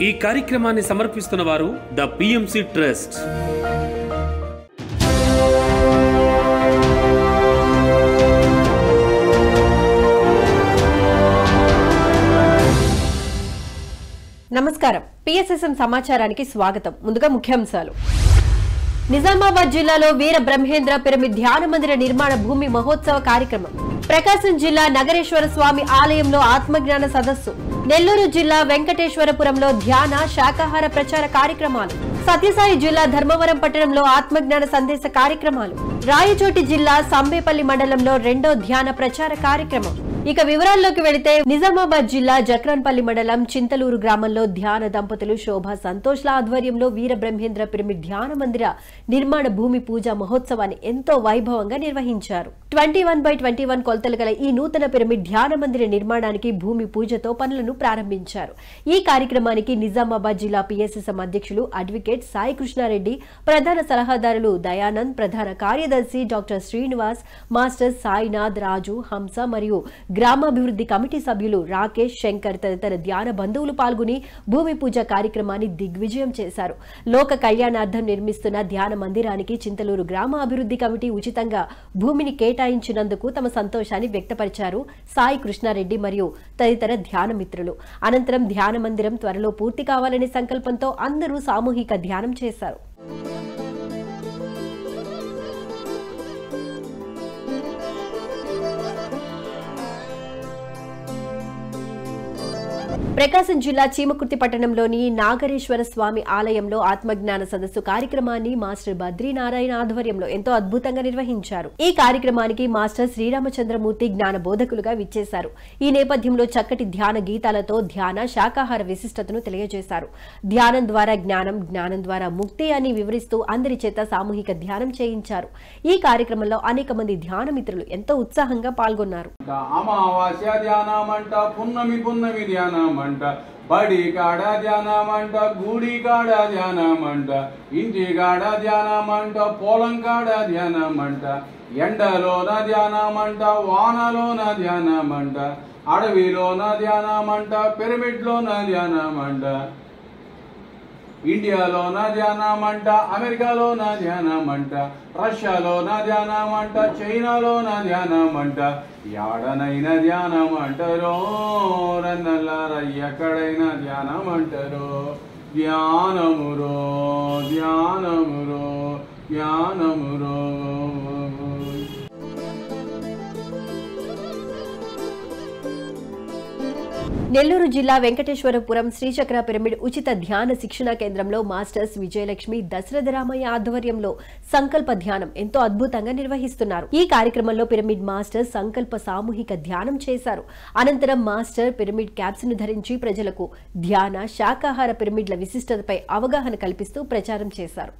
ఈ కార్యక్రమాన్ని సమర్పిస్తున్న వారు ద పిఎంసి ట్రస్ట్. నమస్కారం. పిఎస్ఎస్ఎం సమాచారానికి స్వాగతం. ముందుగా ముఖ్యాంశాలు. నిజామాబాద్ జిల్లాలో వీర బ్రహ్మేంద్ర పిరమిడ్ ధ్యాన మందిర నిర్మాణ భూమి మహోత్సవ కార్యక్రమం. ప్రకాశం జిల్లా నగరేశ్వర స్వామి ఆలయంలో ఆత్మజ్ఞాన సదస్సు. నెల్లూరు జిల్లా వెంకటేశ్వరపురంలో ధ్యాన శాకాహార ప్రచార కార్యక్రమాలు. సత్యసాయి జిల్లా ధర్మవరం పట్టణంలో ఆత్మజ్ఞాన సందేశ కార్యక్రమాలు. రాయచోటి జిల్లా సంబేపల్లి మండలంలో రెండో ధ్యాన ప్రచార కార్యక్రమం. ఇక వివరాల్లోకి వెళితే నిజామాబాద్ జిల్లా జక్రాన్పల్లి మండలం చింతలూరు గ్రామంలో ధ్యాన దంపతులు శోభా సంతోష్ల ఆధ్వర్యంలో వీర బ్రహ్మేంద్ర పిరమిడ్ ధ్యాన మందిర నిర్మాణ భూమి పూజ మహోత్సవాన్ని ఎంతో వైభవంగా నిర్వహించారు. 21/21 కొలతలు గల ఈ నూతన పిరమిడ్ ధ్యాన మందిర నిర్మాణానికి భూమి పూజతో పనులను ప్రారంభించారు. ఈ కార్యక్రమానికి నిజామాబాద్ జిల్లా పిఎస్ఎస్ఎం అధ్యక్షులు అడ్వకేట్ సాయి కృష్ణారెడ్డి, ప్రధాన సలహాదారులు దయానంద్, ప్రధాన కార్యదర్శి డాక్టర్ శ్రీనివాస్, మాస్టర్ సాయినాథ్, రాజు, హంస మరియు గ్రామాభివృద్ధి కమిటీ సభ్యులు రాకేష్, శంకర్ తదితర ధ్యాన బంధువులు పాల్గొని భూమి పూజ కార్యక్రమాన్ని దిగ్విజయం చేశారు. లోక కళ్యాణార్థం నిర్మిస్తున్న ధ్యాన మందిరానికి చింతలూరు గ్రామ అభివృద్ధి కమిటీ ఉచితంగా భూమిని కేటాయించినందుకు తమ సంతోషాన్ని వ్యక్తపరిచారు సాయి కృష్ణారెడ్డి మరియు తదితర ధ్యాన మిత్రులు. అనంతరం ధ్యాన మందిరం త్వరలో పూర్తి కావాలనే సంకల్పంతో అందరూ సామూహిక ధ్యానం చేశారు. ప్రకాశం జిల్లా చీమకుర్తి పట్టణంలోని నాగరేశ్వర స్వామి ఆలయంలో ఆత్మజ్ఞాన సదస్సు కార్యక్రమాన్ని మాస్టర్ బద్రీనారాయణ ఆధ్వర్యంలో ఎంతో అద్భుతంగా నిర్వహించారు. ఈ కార్యక్రమానికి మాస్టర్ శ్రీరామచంద్రమూర్తి జ్ఞాన బోధకులుగా విచ్చేశారు. ఈ నేపథ్యంలో చక్కటి ధ్యాన గీతాలతో ధ్యాన శాకాహార విశిష్టతను తెలియజేశారు. ధ్యానం ద్వారా జ్ఞానం, జ్ఞానం ద్వారా ముక్తి అని వివరిస్తూ అందరి చేత సామూహిక ధ్యానం చేయించారు. ఈ కార్యక్రమంలో అనేక మంది ధ్యాన మిత్రులు ఎంతో ఉత్సాహంగా పాల్గొన్నారు. బడి కాడ ధ్యానమంట, గుడి కాడ ధ్యానమంట, ఇంటి కాడ ధ్యానమంట, పొలం కాడ ధ్యానమంట, ఎండలోన ధ్యానమంట, వానలోన ధ్యానమంట, అడవిలోన ధ్యానమంట, పిరమిడ్లోన ధ్యానమంట, ఇండియాలోన ధ్యానమంట, అమెరికాలోన ధ్యానమంట, రష్యాలోన ధ్యానమంట, చైనాలోన ధ్యానమంట, యాడనైన ధ్యానమంటారో రన్నల్లార ఎక్కడైనా ధ్యానమంటారో. ధ్యానమురో ధ్యానమురో ధ్యానమురో. నెల్లూరు జిల్లా వెంకటేశ్వరపురం శ్రీచక్ర పిరమిడ్ ఉచిత ధ్యాన శిక్షణ కేంద్రంలో మాస్టర్స్ విజయలక్ష్మి, దశరథరామయ్య ఆధ్వర్యంలో సంకల్ప ధ్యానం ఎంతో అద్భుతంగా నిర్వహిస్తున్నారు. ఈ కార్యక్రమంలో పిరమిడ్ మాస్టర్ సంకల్ప సామూహిక ధ్యానం చేశారు. అనంతరం మాస్టర్ పిరమిడ్ క్యాప్స్ ను ధరించి ప్రజలకు ధ్యాన శాకాహార పిరమిడ్ల విశిష్టతపై అవగాహన కల్పిస్తూ ప్రచారం చేశారు.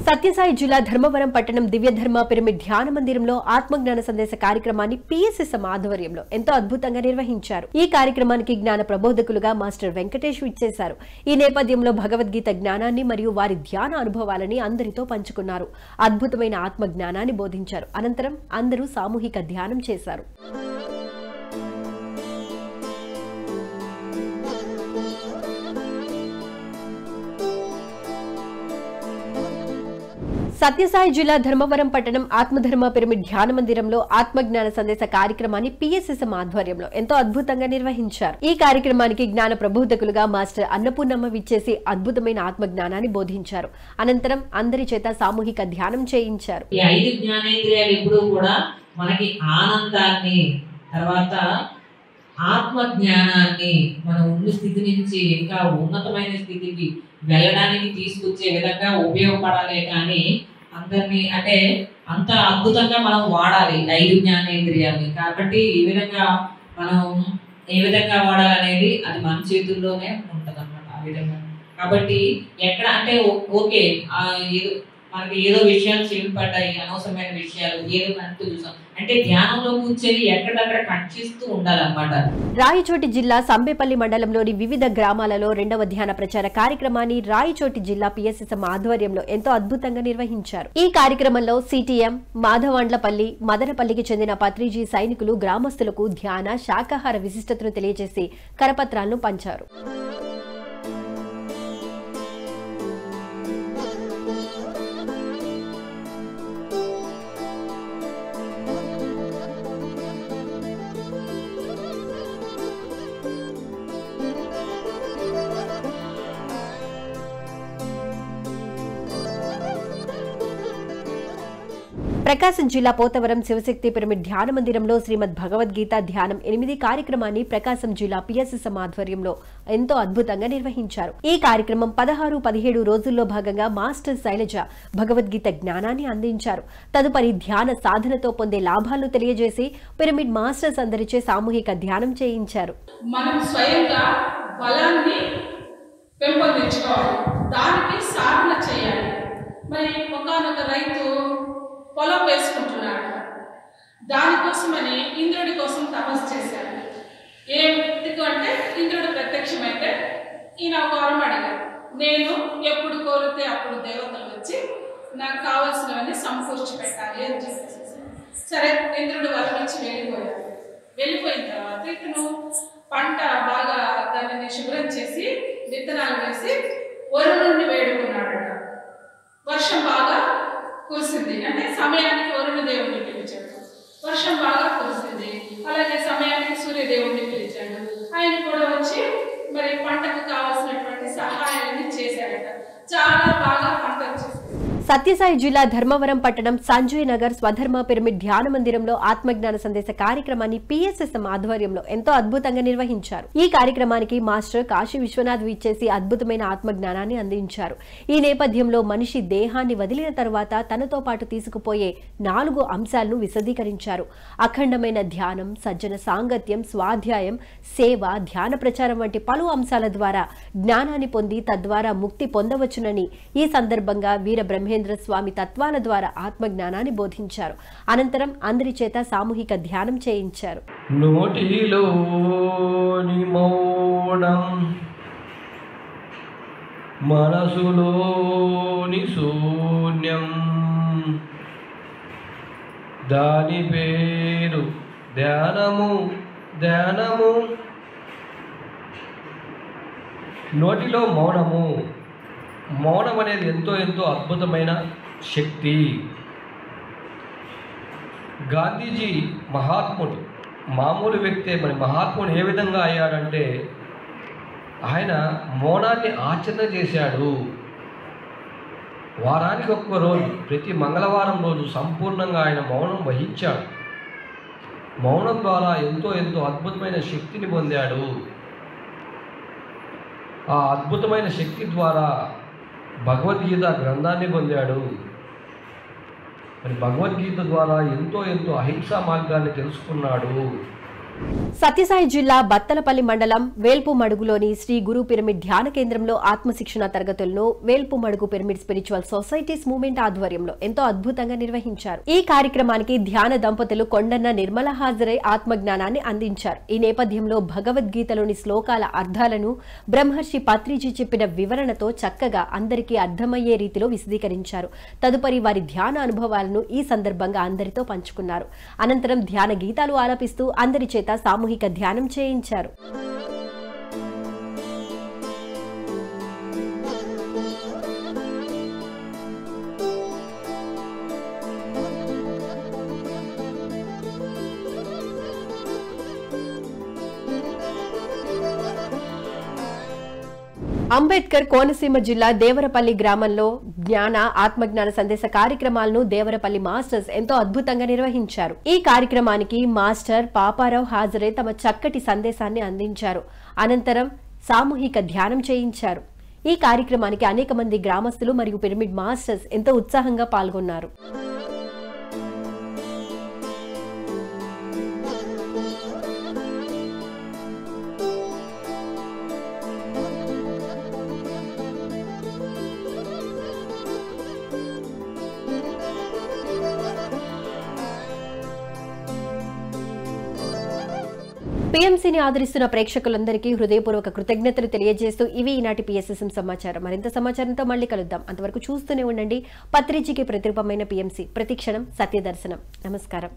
సత్యసాయి జిల్లా ధర్మవరం పట్టణం దివ్యధర్మ పిరమిడ్ ధ్యాన మందిరంలో ఆత్మజ్ఞాన సందేశ కార్యక్రమాన్ని పిఎస్ఎస్ఎం ఆధ్వర్యంలో ఎంతో అద్భుతంగా నిర్వహించారు. ఈ కార్యక్రమానికి జ్ఞాన ప్రబోధకులుగా మాస్టర్ వెంకటేష్ ఇచ్చేశారు. ఈ నేపథ్యంలో భగవద్గీత జ్ఞానాన్ని మరియు వారి ధ్యాన అనుభవాలని అందరితో పంచుకున్నారు. అద్భుతమైన ఆత్మ జ్ఞానాన్ని బోధించారు. అనంతరం అందరూ సామూహిక ధ్యానం చేశారు. సత్యసాయి జిల్లా ధర్మవరం పట్టణం ఆత్మధర్మ పిరమిడ్ ధ్యాన మందిరంలో ఆత్మజ్ఞాన సందేశ కార్యక్రమాన్ని పిఎస్ఎస్ఎం ఆధ్వర్యంలో ఎంతో అద్భుతంగా నిర్వహించారు. ఈ కార్యక్రమానికి జ్ఞాన ప్రబోధకులుగా మాస్టర్ అన్నపూర్ణమ్మ విచ్చేసి అద్భుతమైన ఆత్మజ్ఞానాన్ని బోధించారు. అనంతరం అందరి చేత సామూహిక ధ్యానం చేయించారు. ఈ 5 జ్ఞానేంద్రియాలు ఎప్పుడూ కూడా మనకి ఆనందాన్ని, తర్వాత ఆత్మ జ్ఞానాన్ని మన ఉన్న స్థితి నుంచి ఇంకా ఉన్నతమైన స్థితికి వెళ్ళడానికి తీసుకొచ్చే విధంగా ఉపయోగపడాలి. కానీ అందరినీ అంటే అంత అద్భుతంగా మనం వాడాలి 5 జ్ఞానేంద్రియాలని. కాబట్టి ఈ విధంగా మనం ఏ విధంగా వాడాలనేది అది మన చేతుల్లోనే ఉంటుంది అన్నమాట. ఆ విధంగా కాబట్టి ఎక్కడ అంటే ఓకే ఏదో మనకి ఏదో విషయాలు చెవిపడ్డాయి, అనవసరమైన విషయాలు ఏదో మనకు చూసాం అంటే అంటే ధ్యానంలో కూర్చొని ఎక్కడక్కడ కట్ చేస్తూ ఉండాలన్నమాట. రాయచోటి జిల్లా సంబేపల్లి మండలంలోని వివిధ గ్రామాలలో 2వ ధ్యాన ప్రచార కార్యక్రమాన్ని రాయచోటి జిల్లా పిఎస్ఎస్ఎం ఆధ్వర్యంలో ఎంతో అద్భుతంగా నిర్వహించారు. ఈ కార్యక్రమంలో సిటిఎం మాధవాండ్లపల్లి మదనపల్లికి చెందిన పత్రిజీ సైనికులు గ్రామస్తులకు ధ్యాన శాకాహార విశిష్టతను తెలియజేసి కరపత్రాలను పంచారు. ప్రకాశం జిల్లా పోతవరం శివశక్తి పిరమిడ్ ధ్యాన మందిరంలో శ్రీమద్ భగవద్గీత ధ్యానం 8 కార్యక్రమాన్ని ప్రకాశం జిల్లా పిఎస్ఎస్ఎం ఆధ్వర్యంలో ఎంతో అద్భుతంగా నిర్వహించారు. ఈ కార్యక్రమం 16-17 రోజుల్లో భాగంగా మాస్టర్ శైలజ భగవద్గీత జ్ఞానాన్ని అందించారు. తదుపరి ధ్యాన సాధనతో పొందే లాభాలను తెలియజేసి పిరమిడ్ మాస్టర్స్ అందరిచే సామూహిక ధ్యానం చేయించారు. మనం స్వయంగా బలాన్ని పెంపొందించుకోవాలి, దానికి సాధన చేయాలి. మరి ఒకానొక రైతు పొలం వేసుకుంటున్నాడు, దానికోసమని ఇంద్రుడి కోసం తపస్సు చేశాడు. ఎందుకు అంటే ఇంద్రుడు ప్రత్యక్షమైతే ఈయన ఒక వరం అడిగారు, నేను ఎప్పుడు కోరితే అప్పుడు దేవతలు వచ్చి నాకు కావాల్సినవన్నీ సమకూర్చి పెట్టాలి అని చెప్పేసి. సరే, ఇంద్రుడు వరం ఇచ్చి వెళ్ళిపోయాడు. వెళ్ళిపోయిన తర్వాత ఇతను పంట బాగా దానిని శుభ్రం చేసి విత్తనాలు వేసి వరుణుడిని వేడుకున్నాడట. వర్షం బాగా కురిసింది, అంటే సమయానికి వరుణ దేవుడిని పిలిచాడు. వర్షం బాగా కురిసింది. అలాగే సమయానికి సూర్యదేవుడిని పిలిచాడు. ఆయన కూడా వచ్చి మరి పంటకు కావాల్సినటువంటి సహాయాన్ని చేశాడట. చాలా బాగా పంట వచ్చేసింది. సత్యసాయి జిల్లా ధర్మవరం పట్టణం సంజయ్ నగర్ స్వధర్మ పిరమిడ్ ధ్యాన మందిరంలో ఆత్మజ్ఞాన సందేశ కార్యక్రమాన్ని పిఎస్ఎస్ఎం ఆధ్వర్యంలో ఎంతో అద్భుతంగా నిర్వహించారు. ఈ కార్యక్రమానికి మాస్టర్ కాశీ విశ్వనాథ్ విచ్చేసి అద్భుతమైన ఆత్మజ్ఞానాన్ని అందించారు. ఈ నేపథ్యంలో మనిషి దేహాన్ని వదిలిన తరువాత తనతో పాటు తీసుకుపోయే 4 అంశాలను విశదీకరించారు. అఖండమైన ధ్యానం, సజ్జన సాంగత్యం, స్వాధ్యాయం, సేవ, ధ్యాన ప్రచారం వంటి పలు అంశాల ద్వారా జ్ఞానాన్ని పొంది తద్వారా ముక్తి పొందవచ్చునని ఈ సందర్భంగా వీర బ్రహ్మేంద్ర స్వామి తత్వాల ద్వారా ఆత్మజ్ఞానాన్ని బోధించారు. అనంతరం అందరి చేత సామూహిక ధ్యానం చేయించారు. నోటిలోని మౌనం, మనసులోని శూన్యం, దాని పేరు ధ్యానము. ధ్యానము నోటిలో మౌనము. మౌనం అనేది ఎంతో ఎంతో అద్భుతమైన శక్తి. గాంధీజీ మహాత్ముడు, మామూలు వ్యక్తే. మరి మహాత్ముడు ఏ విధంగా అయ్యాడంటే ఆయన మౌనాన్ని ఆచరణ చేశాడు. వారానికి ఒక్క రోజు, ప్రతి మంగళవారం రోజు సంపూర్ణంగా ఆయన మౌనం వహించాడు. మౌనం ద్వారా ఎంతో ఎంతో అద్భుతమైన శక్తిని పొందాడు. ఆ అద్భుతమైన శక్తి ద్వారా భగవద్గీత గ్రంథాన్ని పొందాడు. మరి భగవద్గీత ద్వారా ఎంతో ఎంతో అహింసా మార్గాన్ని తెలుసుకున్నాడు. సత్యసాయి జిల్లా బత్తలపల్లి మండలం వేల్పుమడుగులోని శ్రీ గురు పిరమిడ్ ధ్యాన కేంద్రంలో ఆత్మశిక్షణ తరగతులను Velpumadugu pyramid spiritual societies movement ఆధ్వర్యంలో ఎంతో అద్భుతంగా నిర్వహించారు. ఈ కార్యక్రమానికి ధ్యాన దంపతులు కొండన్న నిర్మల హాజరై ఆత్మజ్ఞానాన్ని అందించారు. ఈ నేపథ్యంలో భగవద్గీతలోని శ్లోకాల అర్థాలను బ్రహ్మర్షి పత్రిజీ చెప్పిన వివరణతో చక్కగా అందరికీ అర్థమయ్యే రీతిలో విశదీకరించారు. తదుపరి వారి ధ్యాన అనుభవాలను ఈ సందర్భంగా అందరితో పంచుకున్నారు. అనంతరం ధ్యాన గీతాలు ఆలపిస్తూ అందరి చేత సామూహిక ధ్యానం చేయించారు. అంబేద్కర్ కోనసీమ జిల్లా దేవరపల్లి గ్రామంలో జ్ఞాన ఆత్మజ్ఞాన సందేశ కార్యక్రమాలను దేవరపల్లి మాస్టర్స్ ఎంతో అద్భుతంగా నిర్వహించారు. ఈ కార్యక్రమానికి మాస్టర్ పాపారావు హాజరై తమ చక్కటి సందేశాన్ని అందించారు. అనంతరం సామూహిక ధ్యానం చేయించారు. ఈ కార్యక్రమానికి అనేక మంది గ్రామస్తులు మరియు పిరమిడ్ మాస్టర్స్ ఎంతో ఉత్సాహంగా పాల్గొన్నారు. పీఎంసీని ఆదరిస్తున్న ప్రేక్షకులందరికీ హృదయపూర్వక కృతజ్ఞతలు తెలియజేస్తూ ఇవి ఈనాటి PSSM సమాచారం. మరింత సమాచారంతో మళ్ళీ కలుద్దాం. అంతవరకు చూస్తూనే ఉండండి పత్రిజీకి ప్రతిరూపమైన PMC, ప్రతిక్షణం సత్యదర్శనం. నమస్కారం.